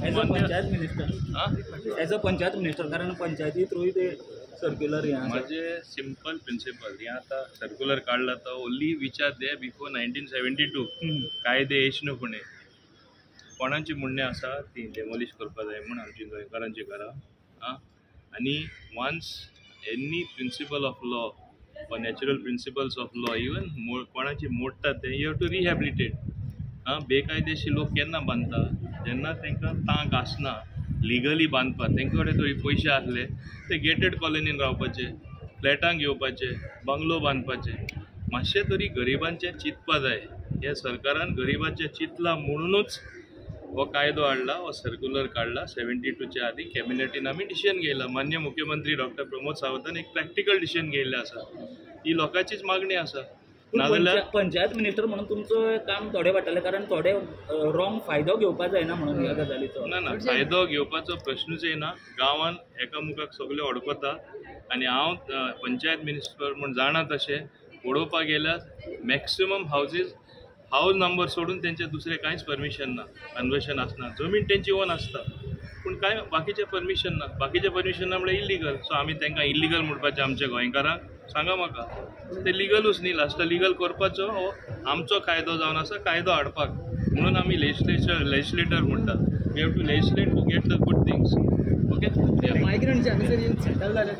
as a panchayat minister कारण पंचायती through ते circular म्हणजे सिंपल प्रिन्सिपल हे आता सर्क्युलर काढला तर ओन्ली विचार दे बिफोर 1972 कायदे येयचे फुडें कोणाची म्हणणें आसा ती डेमोलिश करपा जाय म्हूण आमची गोंयकारांची घरां आनी once any principle of law वा natural principles of law even कोणाची मोडटा ते यू हॅव टू रिहॅबिलिटेट बेकायदेशीर लोक केन्ना बांदता जेन्ना तांकां तांक आसना लिगली बांदपाक तांचे कडेन थोडी पयशे आसले ते गेटेड कॉलनीन रावपाचे फ्लॅटांक येवपाचे बंगलो बांदपाचे मातशें तरी गरिबांचें चिंतपा जाय हे सरकारान गरिबांचें चिंतलां म्हणूनच हो कायदो हाडला हो सर्क्युलर काढला 72च्या आधी कॅबिनेटीन आमी डिसिजन घेयला मान्य मुख्यमंत्री डॉक्टर प्रमोद सावंतान एक प्रॅक्टिकल डिसिजन घेयल्लें आसा ही लोकांचीच मागणी आसा नाजाल्यार पंचायत मिनिस्टर म्हणून तुमचं काम थोडे वाटले कारण थोडे रॉंग फायदो घेवपाक जायना म्हणून ह्या गजालीचो ना फायदो घेवपाचो प्रश्नूच येना गांवान एकामुखाक सगळे अडकता आनी हांव पंचायत मिनिस्टर म्हूण जाणा तशें पळोवपाक गेल्यार मॅक्सिमम हाऊस नंबर सोडून तेंचे दुसरे कांयच परमिशन ना कन्वर्शन आसना जमीन तेंची ओन आसता पूण कांय बाकीचे परमिशन ना बाकीचे परमिशन ना म्हळ्यार इल्लीगल सो आमी तांकां इल्लीगल म्हणपाचें आमच्या गोंयकारांक सांगा म्हाका ते लिगलूच न्ही लास्ट लिगल करपाचो हो आमचो कायदो जावन आसा कायदो हाडपाक म्हणून आमी लेजिस्लेटर म्हणटा we have to legislate to get the good things okay migrants हांगासर येवन सेटल जाले